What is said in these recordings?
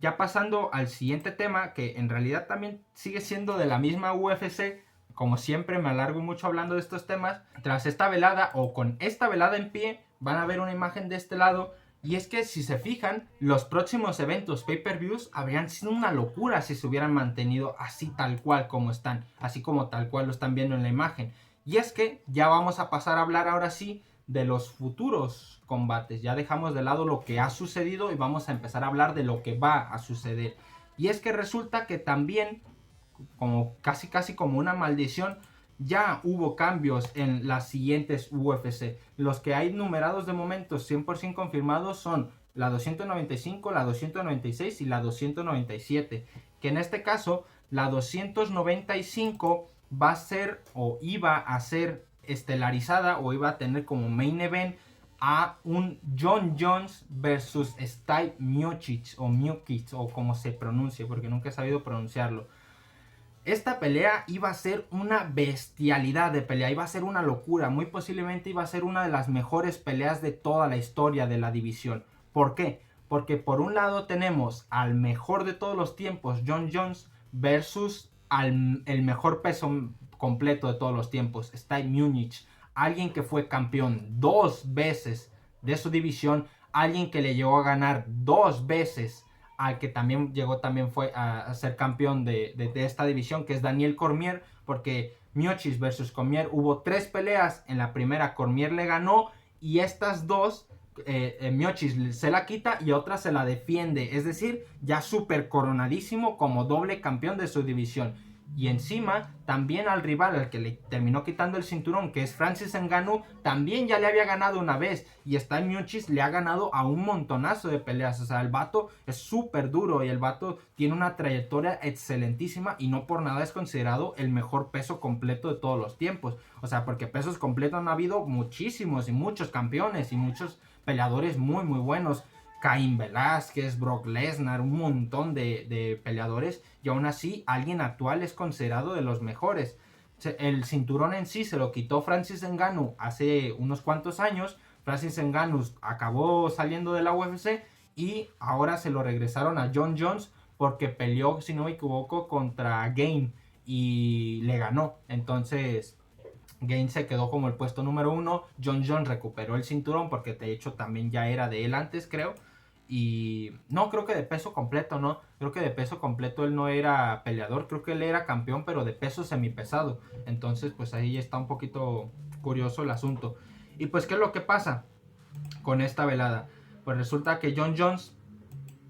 Ya pasando al siguiente tema, que en realidad también sigue siendo de la misma UFC, como siempre me alargo mucho hablando de estos temas, tras esta velada o con esta velada en pie, van a ver una imagen de este lado, y es que si se fijan, los próximos eventos pay-per-views habrían sido una locura si se hubieran mantenido así tal cual como están, así como tal cual lo están viendo en la imagen. Y es que ya vamos a pasar a hablar ahora sí de los futuros combates. Ya dejamos de lado lo que ha sucedido y vamos a empezar a hablar de lo que va a suceder. Y es que resulta que también, como casi como una maldición, ya hubo cambios en las siguientes UFC. Los que hay numerados de momento 100% confirmados son la 295, la 296 y la 297. Que en este caso, la 295 va a ser o iba a ser estelarizada o iba a tener como main event a un Jon Jones versus Stipe Miocic o Miocic o como se pronuncie, porque nunca he sabido pronunciarlo. Esta pelea iba a ser una bestialidad de pelea, iba a ser una locura, muy posiblemente iba a ser una de las mejores peleas de toda la historia de la división. ¿Por qué? Porque por un lado tenemos al mejor de todos los tiempos, Jon Jones, versus el mejor peso completo de todos los tiempos, Stipe Miocic, alguien que fue campeón 2 veces de su división, alguien que le llegó a ganar 2 veces al que también llegó, también fue a ser campeón de esta división, que es Daniel Cormier, porque Miocic versus Cormier hubo 3 peleas, en la primera Cormier le ganó y estas dos Miocic se la quita y otra se la defiende, es decir, ya súper coronadísimo como doble campeón de su división. Y encima, también al rival al que le terminó quitando el cinturón, que es Francis Ngannou, también ya le había ganado una vez. Y Stipe Miocic le ha ganado a un montonazo de peleas. O sea, el vato es súper duro y el vato tiene una trayectoria excelentísima y no por nada es considerado el mejor peso completo de todos los tiempos. O sea, porque pesos completos han habido muchísimos y muchos campeones y muchos peleadores muy muy buenos. Caín Velázquez, Brock Lesnar, un montón de peleadores, y aún así alguien actual es considerado de los mejores. El cinturón en sí se lo quitó Francis Ngannou hace unos cuantos años. Francis Ngannou acabó saliendo de la UFC y ahora se lo regresaron a Jon Jones porque peleó, si no me equivoco, contra Game y le ganó. Entonces Gain se quedó como el puesto número 1. Jon Jones recuperó el cinturón porque de hecho también ya era de él antes, creo. Y no, creo que de peso completo, no. Creo que de peso completo él no era peleador. Creo que él era campeón, pero de peso semipesado. Entonces, pues ahí está un poquito curioso el asunto. Y pues, ¿qué es lo que pasa con esta velada? Pues resulta que Jon Jones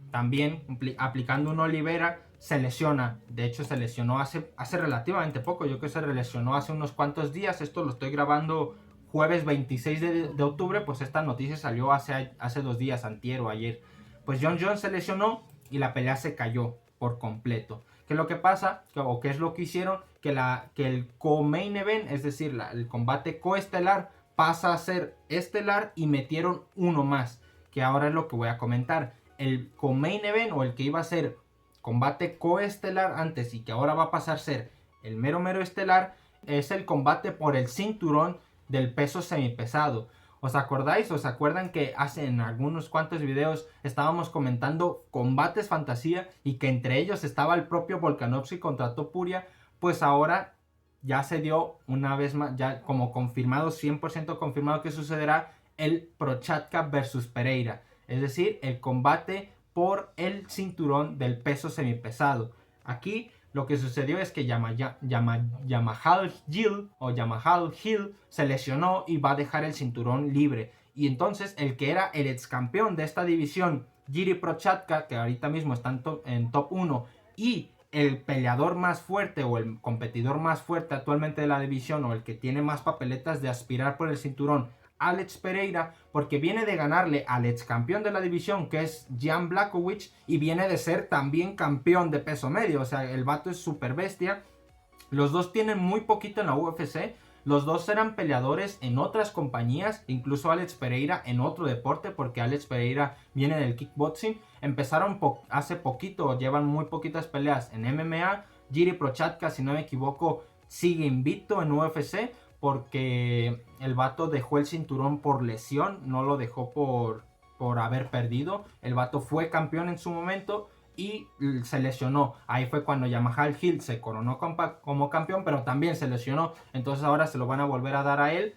también aplicando una olivera se lesiona. De hecho se lesionó hace relativamente poco. Yo creo que se lesionó hace unos cuantos días. Esto lo estoy grabando jueves 26 de octubre. Pues esta noticia salió hace 2 días, antier o ayer. Pues Jon Jones se lesionó y la pelea se cayó por completo. ¿Qué es lo que pasa? ¿O qué es lo que hicieron? Que el co-main event, es decir, el combate coestelar, pasa a ser estelar y metieron uno más. Que ahora es lo que voy a comentar. El co-main event o el que iba a ser combate coestelar antes y que ahora va a pasar a ser el mero estelar es el combate por el cinturón del peso semipesado. ¿Os acordáis? ¿Os acuerdan que hace en algunos cuantos videos estábamos comentando combates fantasía y que entre ellos estaba el propio Volkanovski contra Topuria? Pues ahora ya se dio una vez más, ya como confirmado, 100% confirmado que sucederá el Prochazka versus Pereira. Es decir, el combate por el cinturón del peso semipesado. Aquí lo que sucedió es que Jamahal Hill se lesionó y va a dejar el cinturón libre. Y entonces el que era el ex campeón de esta división, Jiri Prochazka, que ahorita mismo está en top 1, y el peleador más fuerte o el competidor más fuerte actualmente de la división o el que tiene más papeletas de aspirar por el cinturón, Alex Pereira, porque viene de ganarle al ex campeón de la división, que es Jan Blachowicz, y viene de ser también campeón de peso medio. O sea, el vato es super bestia. Los dos tienen muy poquito en la UFC. Los dos eran peleadores en otras compañías, incluso Alex Pereira en otro deporte, porque Alex Pereira viene del kickboxing. Empezaron hace poquito, llevan muy poquitas peleas en MMA. Jiri Prochazka, si no me equivoco, sigue invicto en UFC porque el vato dejó el cinturón por lesión, no lo dejó por haber perdido. El vato fue campeón en su momento, y se lesionó. Ahí fue cuando Jamahal Hill se coronó como campeón, pero también se lesionó. Entonces ahora se lo van a volver a dar a él,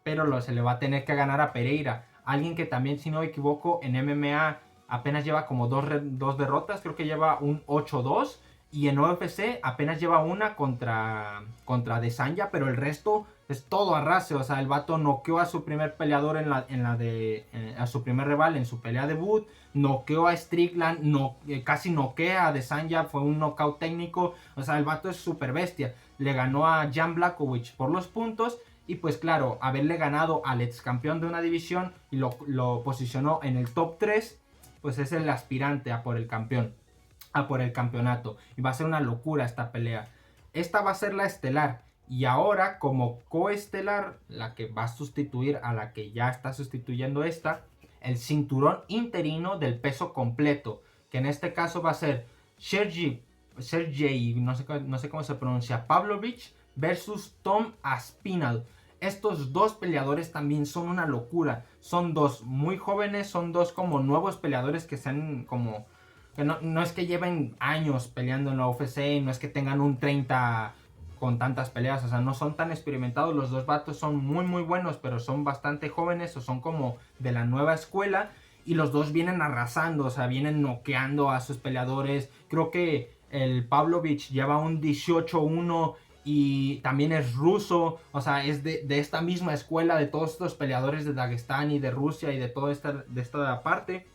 pero se le va a tener que ganar a Pereira. Alguien que también, si no me equivoco, en MMA apenas lleva como dos derrotas, creo que lleva un 8-2. Y en UFC apenas lleva una contra Adesanya, pero el resto es todo arrase. O sea, el vato noqueó a su primer peleador a su primer rival en su pelea debut. Noqueó a Strickland, casi noquea a Adesanya, fue un knockout técnico. O sea, el vato es súper bestia. Le ganó a Jan Blachowicz por los puntos. Y pues claro, haberle ganado al ex campeón de una división y lo posicionó en el top 3, pues es el aspirante a por el campeón, a por el campeonato. Y va a ser una locura esta pelea. Esta va a ser la estelar. Y ahora, como coestelar, la que va a sustituir a la que ya está sustituyendo esta, el cinturón interino del peso completo. Que en este caso va a ser Sergey, no sé cómo se pronuncia, Pavlovich versus Tom Aspinall. Estos dos peleadores también son una locura. Son dos muy jóvenes, son dos como nuevos peleadores que sean como... Que no es que lleven años peleando en la UFC, no es que tengan un 30 con tantas peleas, o sea, no son tan experimentados. Los dos vatos son muy muy buenos, pero son bastante jóvenes o son como de la nueva escuela. Y los dos vienen arrasando, o sea, vienen noqueando a sus peleadores. Creo que el Pavlovich lleva un 18-1 y también es ruso, o sea, es de esta misma escuela de todos estos peleadores de Dagestán y de Rusia y de toda esta parte.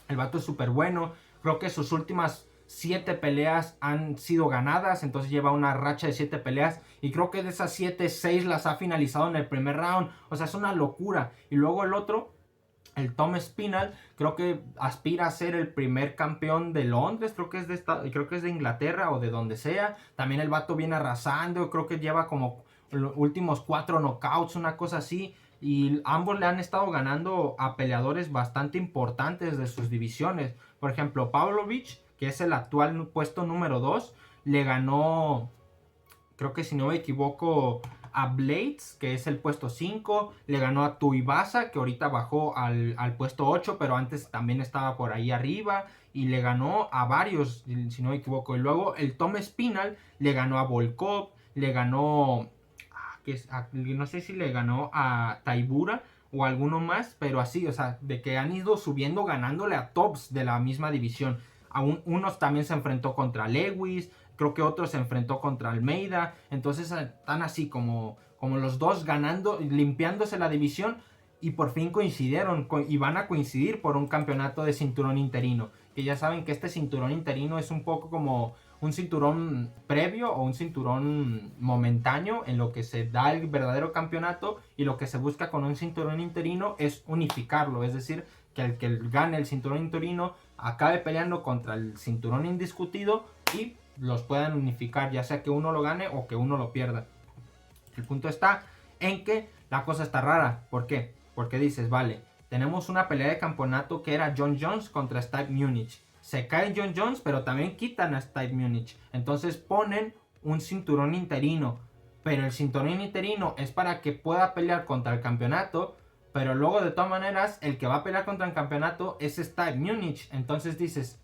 El vato es súper bueno. Creo que sus últimas 7 peleas han sido ganadas, entonces lleva una racha de 7 peleas y creo que de esas 7, 6 las ha finalizado en el primer round. O sea, es una locura. Y luego el otro, el Tom Aspinall, creo que aspira a ser el primer campeón de Londres, creo que es de Inglaterra o de donde sea. También el vato viene arrasando, creo que lleva como los últimos 4 knockouts, una cosa así. Y ambos le han estado ganando a peleadores bastante importantes de sus divisiones. Por ejemplo, Pavlovich, que es el actual puesto número 2, le ganó, creo que si no me equivoco, a Blades, que es el puesto 5. Le ganó a Tuivasa, que ahorita bajó al puesto 8, pero antes también estaba por ahí arriba. Y le ganó a varios, si no me equivoco. Y luego el Tom Aspinall le ganó a Volkov, le ganó... no sé si le ganó a Taibura o alguno más, pero así, o sea, de que han ido subiendo ganándole a tops de la misma división. Unos también se enfrentó contra Lewis, creo que otros se enfrentó contra Almeida, entonces están así como los dos ganando, limpiándose la división y por fin coincidieron y van a coincidir por un campeonato de cinturón interino, que ya saben que este cinturón interino es un poco como un cinturón previo o un cinturón momentáneo en lo que se da el verdadero campeonato, y lo que se busca con un cinturón interino es unificarlo, es decir, que el que gane el cinturón interino acabe peleando contra el cinturón indiscutido y los puedan unificar, ya sea que uno lo gane o que uno lo pierda. El punto está en que la cosa está rara. ¿Por qué? Porque dices, vale, tenemos una pelea de campeonato que era Jon Jones contra Steve Munich. Se cae Jon Jones, pero también quitan a Steve Munich. Entonces ponen un cinturón interino. Pero el cinturón interino es para que pueda pelear contra el campeonato. Pero luego, de todas maneras, el que va a pelear contra el campeonato es Steve Munich. Entonces dices,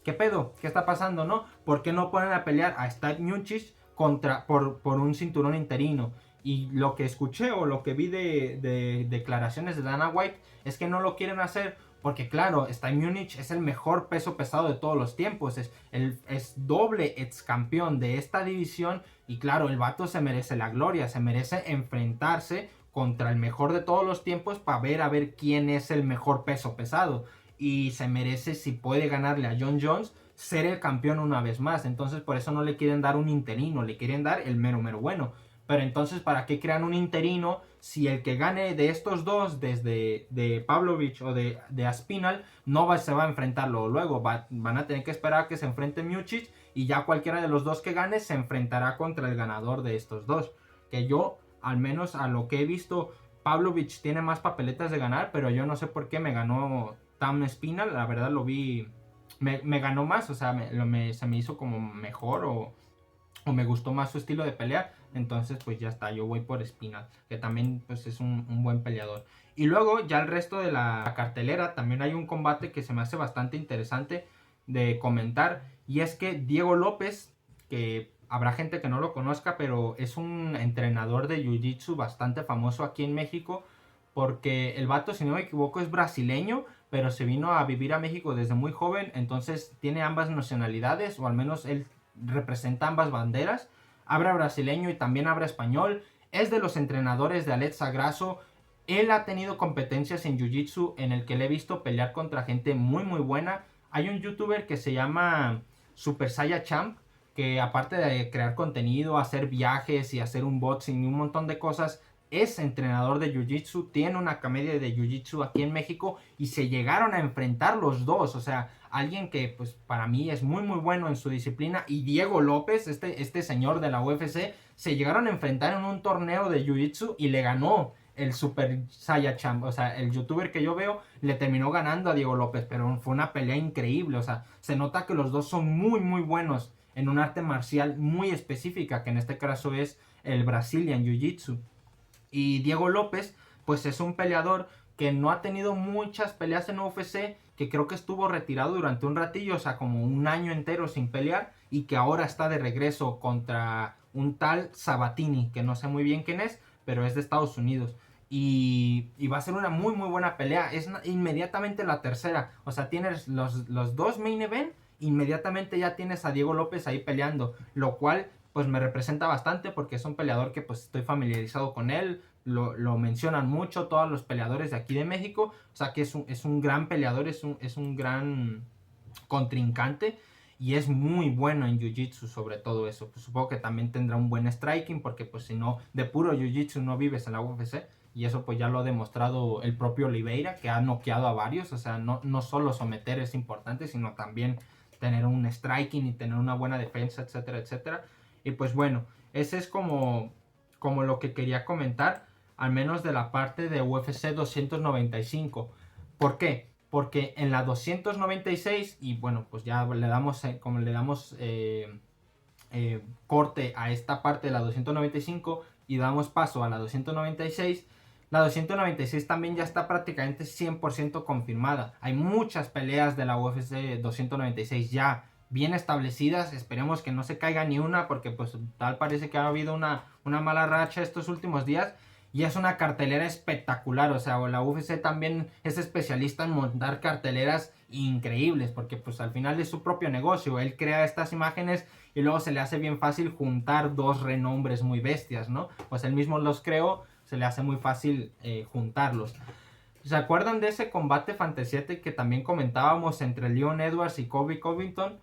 ¿qué pedo? ¿Qué está pasando, no? ¿Por qué no ponen a pelear a Steve Munich por un cinturón interino? Y lo que escuché o lo que vi de declaraciones de Dana White es que no lo quieren hacer porque, claro, Steve Munich es el mejor peso pesado de todos los tiempos. Es doble ex campeón de esta división y, claro, el vato se merece la gloria, se merece enfrentarse contra el mejor de todos los tiempos para ver a ver quién es el mejor peso pesado. Y se merece, si puede ganarle a Jon Jones, ser el campeón una vez más. Entonces por eso no le quieren dar un interino, le quieren dar el mero bueno. Pero entonces, ¿para qué crean un interino si el que gane de estos dos, desde de Pavlovich o de Aspinall, se va a enfrentar luego? Van a tener que esperar a que se enfrente Miocic y ya cualquiera de los dos que gane se enfrentará contra el ganador de estos dos. Que yo, al menos a lo que he visto, Pavlovich tiene más papeletas de ganar, pero yo no sé por qué me ganó Tom Aspinall. La verdad lo vi, me ganó más, o sea, se me hizo como mejor o me gustó más su estilo de pelea. Entonces pues ya está, yo voy por Aspinall, que también pues es un buen peleador. Y luego ya el resto de la cartelera también hay un combate que se me hace bastante interesante, de comentar, y es que Diego López, que habrá gente que no lo conozca, pero es un entrenador de Jiu-Jitsu bastante famoso aquí en México, porque el vato, si no me equivoco, es brasileño, pero se vino a vivir a México desde muy joven, entonces tiene ambas nacionalidades, o al menos él representa ambas banderas, habla brasileño y también habla español, es de los entrenadores de Alexa Grasso. Él ha tenido competencias en Jiu-Jitsu en el que le he visto pelear contra gente muy muy buena. Hay un youtuber que se llama Super Saiya Champ, que aparte de crear contenido, hacer viajes y hacer unboxing y un montón de cosas, es entrenador de Jiu-Jitsu, tiene una academia de Jiu-Jitsu aquí en México y se llegaron a enfrentar los dos, o sea, alguien que pues para mí es muy muy bueno en su disciplina, y Diego López, este señor de la UFC, se llegaron a enfrentar en un torneo de Jiu-Jitsu y le ganó el Super Saiya Champ, o sea, el youtuber que yo veo le terminó ganando a Diego López, pero fue una pelea increíble, o sea, se nota que los dos son muy muy buenos en un arte marcial muy específica, que en este caso es el Brazilian Jiu-Jitsu. Y Diego López, pues es un peleador que no ha tenido muchas peleas en UFC, que creo que estuvo retirado durante un ratillo, o sea, como un año entero sin pelear, y que ahora está de regreso contra un tal Sabatini, que no sé muy bien quién es, pero es de Estados Unidos. Y va a ser una muy muy buena pelea. Es inmediatamente la tercera. O sea, tienes los dos main event, inmediatamente ya tienes a Diego López ahí peleando. Lo cual pues me representa bastante porque es un peleador que pues estoy familiarizado con él. Lo mencionan mucho todos los peleadores de aquí de México. O sea que es un gran peleador, es un gran contrincante. Y es muy bueno en Jiu-Jitsu sobre todo eso. Pues supongo que también tendrá un buen striking porque pues si no, de puro Jiu-Jitsu no vives en la UFC. Y eso pues ya lo ha demostrado el propio Oliveira, que ha noqueado a varios. O sea, no solo someter es importante, sino también tener un striking y tener una buena defensa, etcétera, etcétera. Y pues bueno, ese es como lo que quería comentar, al menos de la parte de UFC 295. ¿Por qué? Porque en la 296, y bueno, pues ya le damos, como le damos corte a esta parte de la 295 y damos paso a la 296, la 296 también ya está prácticamente 100% confirmada. Hay muchas peleas de la UFC 296 ya bien establecidas. Esperemos que no se caiga ni una porque pues tal parece que ha habido una mala racha estos últimos días. Y es una cartelera espectacular, o sea, la UFC también es especialista en montar carteleras increíbles, porque pues al final es su propio negocio, él crea estas imágenes y luego se le hace bien fácil juntar dos renombres muy bestias, ¿no? Pues él mismo los creó, se le hace muy fácil juntarlos. ¿Se acuerdan de ese combate Fantasy que también comentábamos entre Leon Edwards y Colby Covington?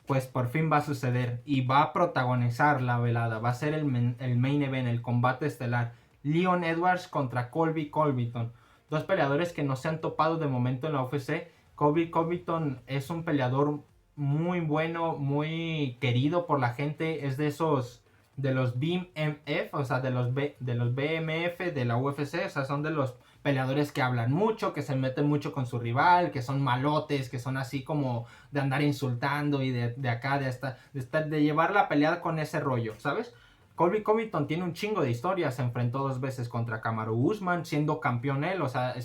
Pues por fin va a suceder y va a protagonizar la velada, va a ser el main event, el combate estelar. Leon Edwards contra Colby Covington, dos peleadores que no se han topado de momento en la UFC. Colby Covington es un peleador muy bueno, muy querido por la gente, es de esos de los BMF, o sea, de los BMF de la UFC, o sea, son de los peleadores que hablan mucho, que se meten mucho con su rival, que son malotes, que son así como de andar insultando y de acá, de llevar la pelea con ese rollo, ¿sabes? Colby Covington tiene un chingo de historias, se enfrentó dos veces contra Kamaru Usman, siendo campeón él, o sea,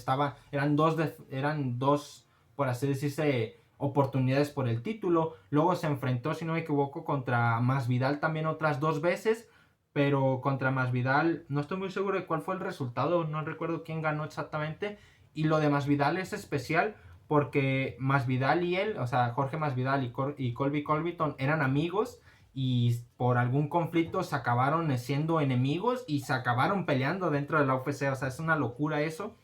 eran dos, por así decirse, oportunidades por el título. Luego se enfrentó, si no me equivoco, contra Masvidal también otras dos veces, pero contra Masvidal no estoy muy seguro de cuál fue el resultado, no recuerdo quién ganó exactamente. Y lo de Masvidal es especial porque Masvidal y él, o sea, Jorge Masvidal y Colby Covington eran amigos y por algún conflicto se acabaron siendo enemigos y se acabaron peleando dentro de la UFC, o sea, es una locura eso.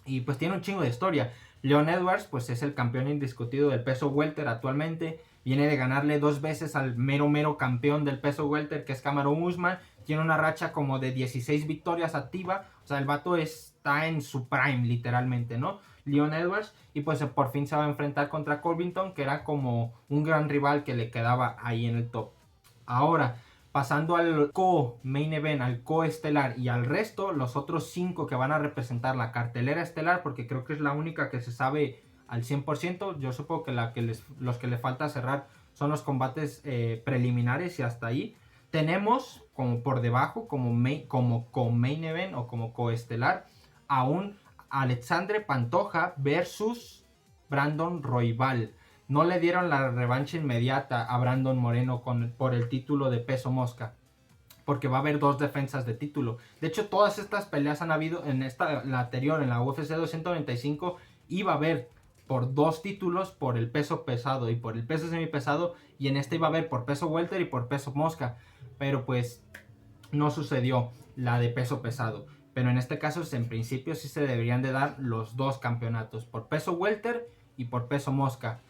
Y pues tiene un chingo de historia. Leon Edwards pues es el campeón indiscutido del peso welter actualmente. Viene de ganarle dos veces al mero campeón del peso welter, que es Kamaru Usman. Tiene una racha como de 16 victorias activa. O sea, el vato está en su prime literalmente, ¿no? Leon Edwards. Y pues por fin se va a enfrentar contra Covington, que era como un gran rival que le quedaba ahí en el top. Ahora, pasando al co-main event, al co-estelar y al resto, los otros 5 que van a representar la cartelera estelar, porque creo que es la única que se sabe al 100%. Yo supongo que los que le falta cerrar son los combates preliminares y hasta ahí. Tenemos como por debajo, como co-main event o como co-estelar, a un Alexandre Pantoja versus Brandon Royval. no le dieron la revancha inmediata a Brandon Moreno por el título de peso mosca. Porque va a haber 2 defensas de título. De hecho, todas estas peleas han habido la anterior, en la UFC 295, iba a haber por 2 títulos, por el peso pesado y por el peso semipesado, y en este iba a haber por peso welter y por peso mosca. Pero pues no sucedió la de peso pesado. Pero en este caso, en principio, sí se deberían de dar los 2 campeonatos, por peso welter y por peso mosca.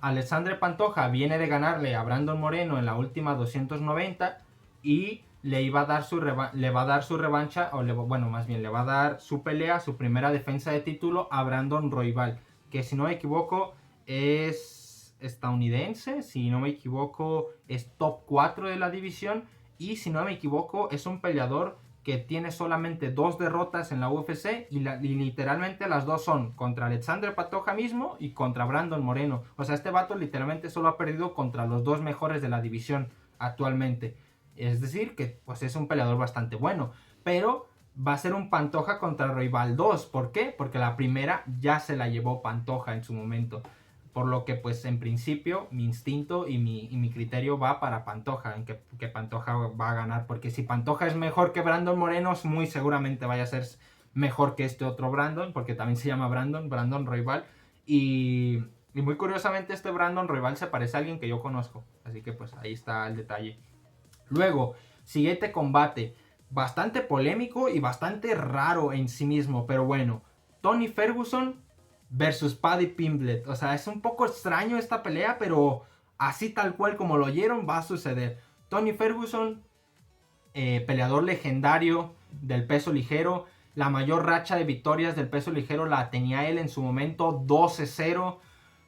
Alexandre Pantoja viene de ganarle a Brandon Moreno en la última 290 y le va a dar su revancha, le va a dar su pelea, su primera defensa de título a Brandon Royval, que si no me equivoco es estadounidense, si no me equivoco es top 4 de la división, y si no me equivoco es un peleador que tiene solamente 2 derrotas en la UFC y literalmente las 2 son contra Alexandre Pantoja mismo y contra Brandon Moreno. O sea, este vato literalmente solo ha perdido contra los 2 mejores de la división actualmente. Es decir, que pues es un peleador bastante bueno. Pero va a ser un Pantoja contra Royval 2. ¿Por qué? Porque la primera ya se la llevó Pantoja en su momento. Por lo que pues en principio mi instinto y mi criterio va para Pantoja, en que Pantoja va a ganar. Porque si Pantoja es mejor que Brandon Moreno, muy seguramente vaya a ser mejor que este otro Brandon, porque también se llama Brandon Royval. Y muy curiosamente este Brandon Royval se parece a alguien que yo conozco. Así que pues ahí está el detalle. Luego, siguiente combate, bastante polémico y bastante raro en sí mismo, pero bueno, Tony Ferguson versus Paddy Pimblett. O sea, es un poco extraño esta pelea, pero así tal cual como lo oyeron va a suceder. Tony Ferguson, peleador legendario del peso ligero, la mayor racha de victorias del peso ligero la tenía él en su momento, 12-0,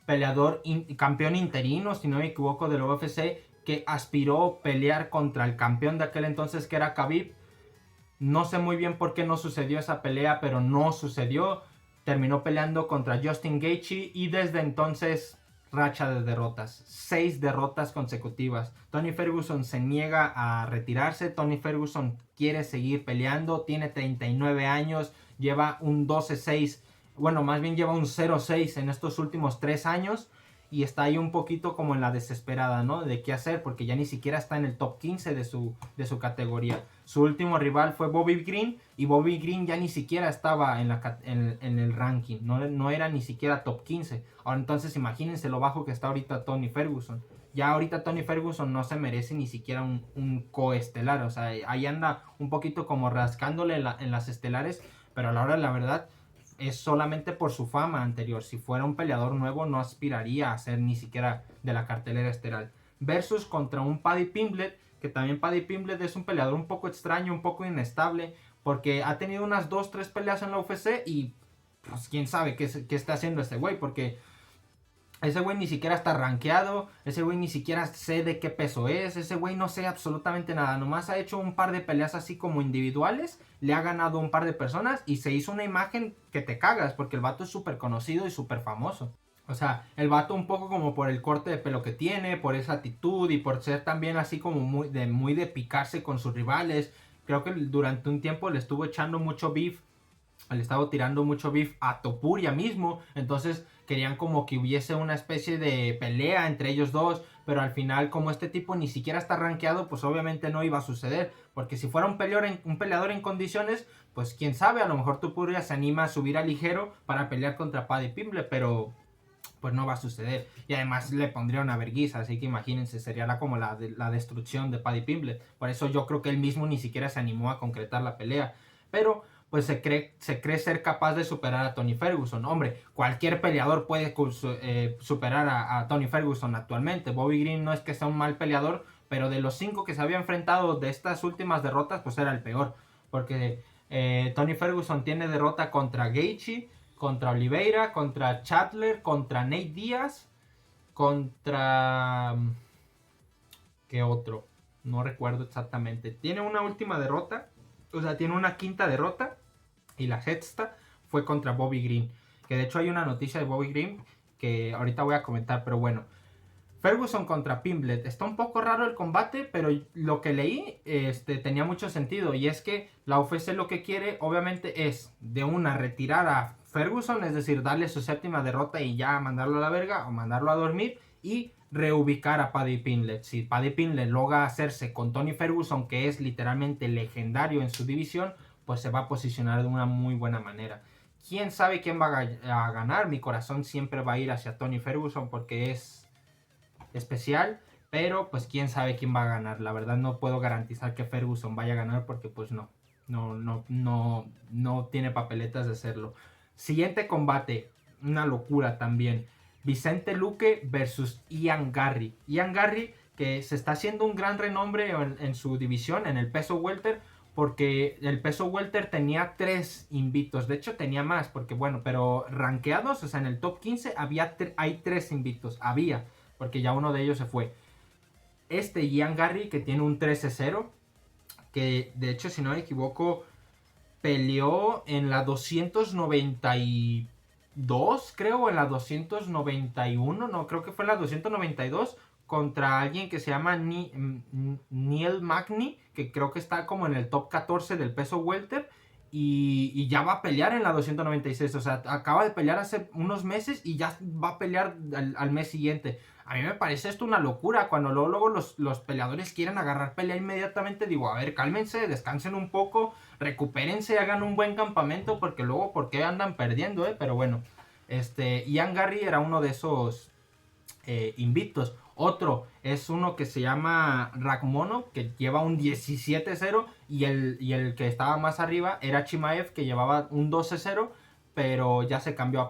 peleador campeón interino, si no me equivoco, del UFC, que aspiró a pelear contra el campeón de aquel entonces, que era Khabib. No sé muy bien por qué no sucedió esa pelea, pero no sucedió. Terminó peleando contra Justin Gaethje y desde entonces racha de derrotas. 6 derrotas consecutivas. Tony Ferguson se niega a retirarse. Tony Ferguson quiere seguir peleando. Tiene 39 años. Lleva un 12-6. Bueno, más bien lleva un 0-6 en estos últimos 3 años. Y está ahí un poquito como en la desesperada, ¿no? De qué hacer, porque ya ni siquiera está en el top 15 de su categoría. Su último rival fue Bobby Green, y Bobby Green ya ni siquiera estaba en el ranking, no era ni siquiera top 15. Ahora entonces imagínense lo bajo que está ahorita Tony Ferguson. Ya ahorita Tony Ferguson no se merece ni siquiera un coestelar, o sea, ahí anda un poquito como rascándole en las estelares, pero a la hora de la verdad es solamente por su fama anterior. Si fuera un peleador nuevo no aspiraría a ser ni siquiera de la cartelera estelar. Versus contra un Paddy Pimblett, que también Paddy Pimblett es un peleador un poco extraño, un poco inestable, porque ha tenido unas 2-3 peleas en la UFC y pues quién sabe qué está haciendo este güey, porque ese güey ni siquiera está rankeado, ese güey ni siquiera sé de qué peso es, ese güey no sé absolutamente nada, nomás ha hecho un par de peleas así como individuales, le ha ganado a un par de personas y se hizo una imagen que te cagas, porque el vato es súper conocido y súper famoso. O sea, el vato un poco como por el corte de pelo que tiene, por esa actitud y por ser también así como muy de picarse con sus rivales. Creo que durante un tiempo le estuvo echando mucho beef, le estaba tirando mucho beef a Topuria mismo, entonces querían como que hubiese una especie de pelea entre ellos dos, pero al final como este tipo ni siquiera está rankeado, pues obviamente no iba a suceder, porque si fuera un peleador en condiciones, pues quién sabe, a lo mejor Topuria se anima a subir a ligero para pelear contra Paddy Pimblett, pero pues no va a suceder, y además le pondría una vergüenza, así que imagínense, sería como la destrucción de Paddy Pimblett. Por eso yo creo que él mismo ni siquiera se animó a concretar la pelea, pero pues se cree ser capaz de superar a Tony Ferguson. Hombre, cualquier peleador puede superar a Tony Ferguson actualmente. Bobby Green no es que sea un mal peleador, pero de los 5 que se había enfrentado de estas últimas derrotas, pues era el peor, porque Tony Ferguson tiene derrota contra Gaethje, contra Oliveira, contra Chandler, contra Nate Diaz, contra... ¿qué otro? No recuerdo exactamente. Tiene una última derrota, o sea, tiene una quinta derrota, y la sexta fue contra Bobby Green. Que de hecho hay una noticia de Bobby Green que ahorita voy a comentar, pero bueno. Ferguson contra Pimblett. Está un poco raro el combate, pero lo que leí tenía mucho sentido. Y es que la UFC lo que quiere, obviamente, es de una retirar a Ferguson, es decir, darle su séptima derrota y ya mandarlo a la verga o mandarlo a dormir y reubicar a Paddy Pimblett. Si Paddy Pimblett logra hacerse con Tony Ferguson, que es literalmente legendario en su división, pues se va a posicionar de una muy buena manera. ¿Quién sabe quién va a ganar? Mi corazón siempre va a ir hacia Tony Ferguson porque es especial, pero pues quién sabe quién va a ganar. La verdad no puedo garantizar que Ferguson vaya a ganar porque pues no tiene papeletas de hacerlo. Siguiente combate, una locura también. Vicente Luque versus Ian Garry. Ian Garry, que se está haciendo un gran renombre en su división, en el peso welter, porque el peso welter tenía 3 invictos. De hecho tenía más, porque bueno, pero rankeados, o sea, en el top 15 hay 3 invictos. Había, porque ya uno de ellos se fue. Ian Garry, que tiene un 13-0, que de hecho, si no me equivoco, peleó en la 292, creo, o en la 291, no, creo que fue en la 292, contra alguien que se llama Neil Magny, que creo que está como en el top 14 del peso welter, y ya va a pelear en la 296, o sea, acaba de pelear hace unos meses y ya va a pelear al mes siguiente. A mí me parece esto una locura, cuando luego los peleadores quieren agarrar pelea inmediatamente, digo, a ver, cálmense, descansen un poco, recupérense, hagan un buen campamento, porque luego, ¿por qué andan perdiendo, Pero bueno, Ian Garry era uno de esos invictos. Otro es uno que se llama Rakhmonov, que lleva un 17-0, y el que estaba más arriba era Chimaev, que llevaba un 12-0, pero ya se cambió a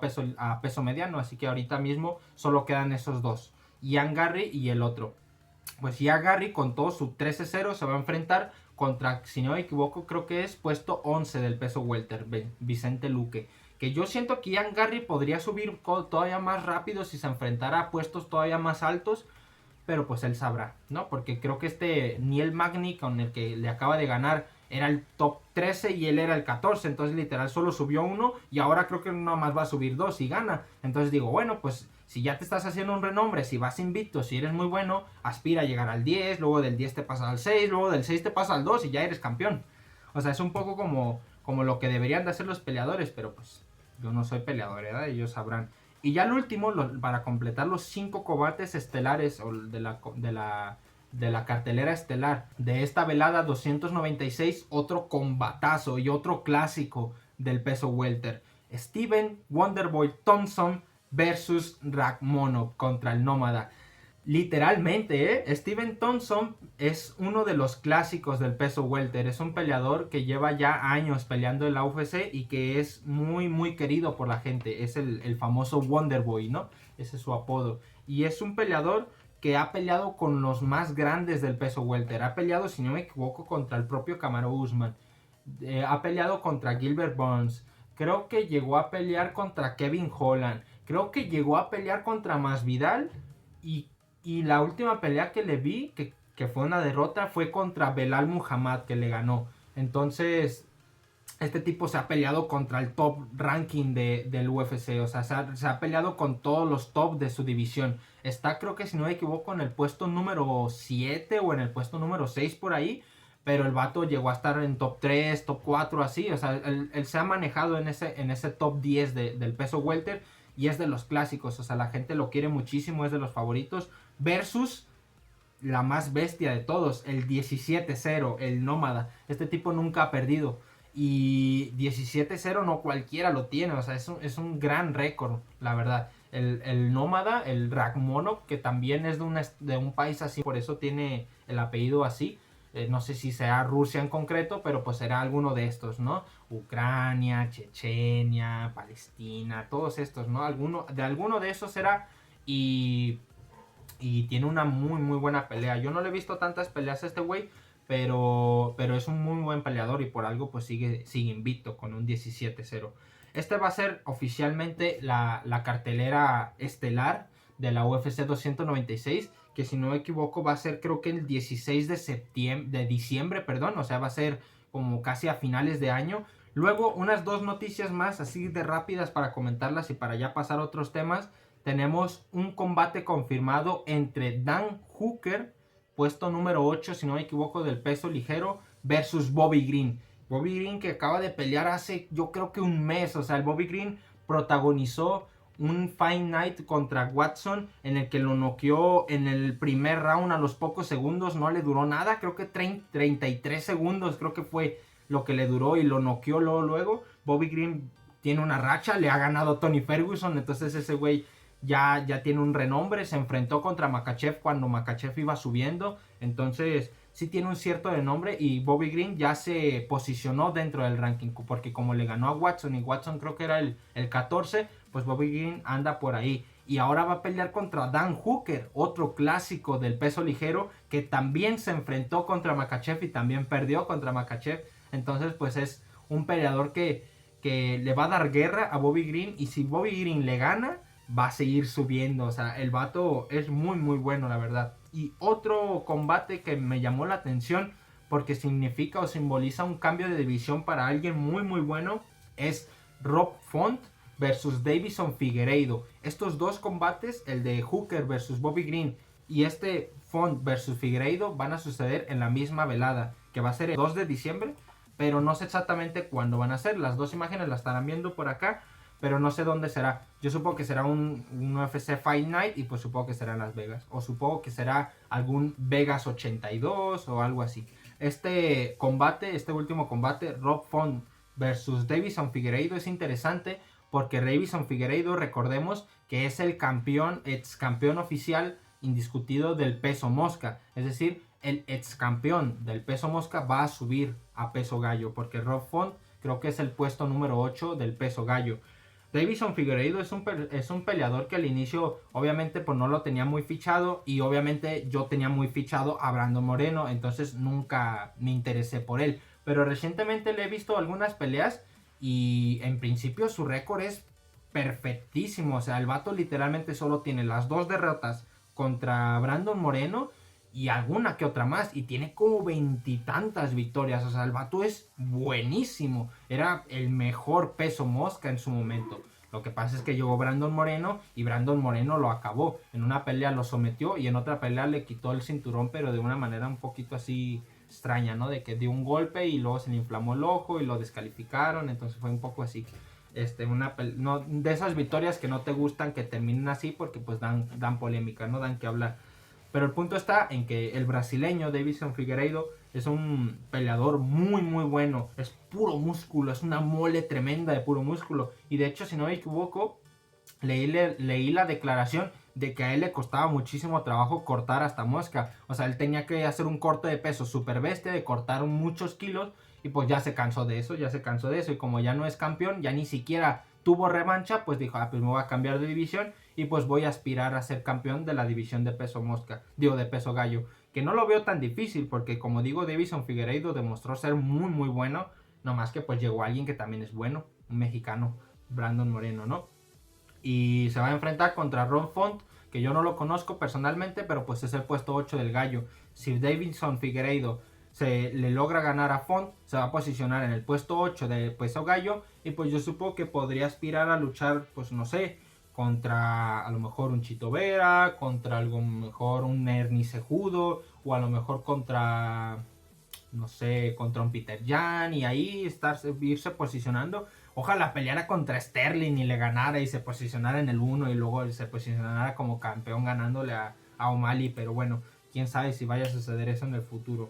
peso mediano, así que ahorita mismo solo quedan esos dos, Ian Garry y el otro. Pues Ian Garry, con todo su 13-0, se va a enfrentar contra, si no me equivoco, creo que es puesto 11 del peso welter, Vicente Luque. Que yo siento que Ian Garry podría subir todavía más rápido si se enfrentara a puestos todavía más altos, pero pues él sabrá, ¿no? Porque creo que Neil Magny, con el que le acaba de ganar, era el top 13 y él era el 14, entonces literal solo subió uno y ahora creo que nomás va a subir 2 y gana. Entonces digo, bueno, pues si ya te estás haciendo un renombre, si vas invicto, si eres muy bueno, aspira a llegar al 10, luego del 10 te pasas al 6, luego del 6 te pasas al 2 y ya eres campeón. O sea, es un poco como lo que deberían de hacer los peleadores, pero pues yo no soy peleador, ¿verdad? Ellos sabrán. Y ya el último, para completar los 5 combates estelares o de la cartelera estelar de esta velada 296, otro combatazo y otro clásico del peso welter. Steven Wonderboy Thompson versus Rakhmonov contra el Nómada. Literalmente, Steven Thompson es uno de los clásicos del peso welter. Es un peleador que lleva ya años peleando en la UFC y que es muy muy querido por la gente. Es el famoso Wonderboy, ¿no? Ese es su apodo. Y es un peleador que ha peleado con los más grandes del peso welter. Ha peleado, si no me equivoco, contra el propio Kamaru Usman. Ha peleado contra Gilbert Burns. Creo que llegó a pelear contra Kevin Holland. Creo que llegó a pelear contra Masvidal. Y la última pelea que le vi, que fue una derrota, fue contra Belal Muhammad, que le ganó. Entonces, este tipo se ha peleado contra el top ranking del UFC. O sea, se ha peleado con todos los top de su división. Está, creo que si no me equivoco, en el puesto número 7 o en el puesto número 6 por ahí. Pero el vato llegó a estar en top 3, top 4, así. O sea, él se ha manejado en ese top 10 del peso welter. Y es de los clásicos. O sea, la gente lo quiere muchísimo, es de los favoritos. Versus la más bestia de todos, el 17-0, el Nómada. Este tipo nunca ha perdido. Y 17-0 no cualquiera lo tiene. O sea, es un gran récord, la verdad. El Nómada, el Rakhmonov, que también es de un país así, por eso tiene el apellido así. No sé si sea Rusia en concreto, pero pues será alguno de estos, ¿no? Ucrania, Chechenia, Palestina, todos estos, ¿no? De alguno de esos será. Y tiene una muy muy buena pelea. Yo no le he visto tantas peleas a este güey, pero es un muy buen peleador y por algo pues sigue invicto con un 17-0. Este va a ser oficialmente la cartelera estelar de la UFC 296, que si no me equivoco va a ser creo que el 16 de diciembre, perdón, o sea va a ser como casi a finales de año. Luego unas 2 noticias más así de rápidas para comentarlas y para ya pasar a otros temas. Tenemos un combate confirmado entre Dan Hooker, puesto número 8, si no me equivoco, del peso ligero, versus Bobby Green. Bobby Green, que acaba de pelear hace, yo creo que un mes. O sea, el Bobby Green protagonizó un Fight Night contra Watson en el que lo noqueó en el primer round a los pocos segundos, no le duró nada, creo que 33 segundos creo que fue lo que le duró y lo noqueó luego. Bobby Green tiene una racha, le ha ganado Tony Ferguson, entonces ese güey ya tiene un renombre, se enfrentó contra Makhachev cuando Makhachev iba subiendo, entonces sí tiene un cierto renombre y Bobby Green ya se posicionó dentro del ranking, porque como le ganó a Watson y Watson creo que era el 14, pues Bobby Green anda por ahí. Y ahora va a pelear contra Dan Hooker, otro clásico del peso ligero, que también se enfrentó contra Makhachev y también perdió contra Makhachev. Entonces pues es un peleador que le va a dar guerra a Bobby Green, y si Bobby Green le gana, va a seguir subiendo. O sea, el vato es muy muy bueno, la verdad. Y otro combate que me llamó la atención porque significa o simboliza un cambio de división para alguien muy muy bueno es Rob Font versus Deiveson Figueiredo. Estos dos combates, el de Hooker versus Bobby Green y este Font versus Figueiredo, van a suceder en la misma velada, que va a ser el 2 de diciembre, pero no sé exactamente cuándo van a ser. Las dos imágenes las estarán viendo por acá, pero no sé dónde será. Yo supongo que será un UFC Fight Night y pues supongo que será en Las Vegas. O supongo que será algún Vegas 82 o algo así. Este combate, este último combate, Rob Font versus Deiveson Figueiredo, es interesante porque Deiveson Figueiredo, recordemos que es el campeón, ex campeón oficial indiscutido del peso mosca. Es decir, el ex campeón del peso mosca va a subir a peso gallo, porque Rob Font creo que es el puesto número 8 del peso gallo. Deiveson Figueiredo es un peleador que al inicio obviamente pues no lo tenía muy fichado, y obviamente yo tenía muy fichado a Brandon Moreno, entonces nunca me interesé por él, pero recientemente le he visto algunas peleas y en principio su récord es perfectísimo. O sea, el vato literalmente solo tiene las 2 derrotas contra Brandon Moreno y alguna que otra más, y tiene como 20 y tantas victorias. O sea, el vato es buenísimo, era el mejor peso mosca en su momento. Lo que pasa es que llegó Brandon Moreno y Brandon Moreno lo acabó. En una pelea lo sometió y en otra pelea le quitó el cinturón, pero de una manera un poquito así extraña, ¿no? De que dio un golpe y luego se le inflamó el ojo y lo descalificaron. Entonces fue un poco así. No, de esas victorias que no te gustan que terminen así, porque pues dan polémica, no dan que hablar. Pero el punto está en que el brasileño Deiveson Figueiredo es un peleador muy muy bueno, es puro músculo, es una mole tremenda de puro músculo. Y de hecho, si no me equivoco, leí la declaración de que a él le costaba muchísimo trabajo cortar hasta mosca. O sea, él tenía que hacer un corte de peso super bestia, de cortar muchos kilos, y pues ya se cansó de eso, y como ya no es campeón, ya ni siquiera tuvo revancha, pues dijo, pues me voy a cambiar de división y pues voy a aspirar a ser campeón de la división de peso mosca, digo de peso gallo, que no lo veo tan difícil porque como digo, Deiveson Figueiredo demostró ser muy muy bueno, nomás que pues llegó alguien que también es bueno, un mexicano, Brandon Moreno, ¿no? Y se va a enfrentar contra Ron Font, que yo no lo conozco personalmente, pero pues es el puesto 8 del gallo. Si Deiveson Figueiredo se le logra ganar a Font, se va a posicionar en el puesto 8 de peso gallo, y pues yo supongo que podría aspirar a luchar, pues no sé, contra a lo mejor un Chito Vera, contra a lo mejor un Ernie Cejudo, o a lo mejor contra, no sé, contra un Peter Yan, y ahí irse posicionando. Ojalá peleara contra Sterling y le ganara y se posicionara en el 1 y luego se posicionara como campeón ganándole a O'Malley, pero bueno, quién sabe si vaya a suceder eso en el futuro.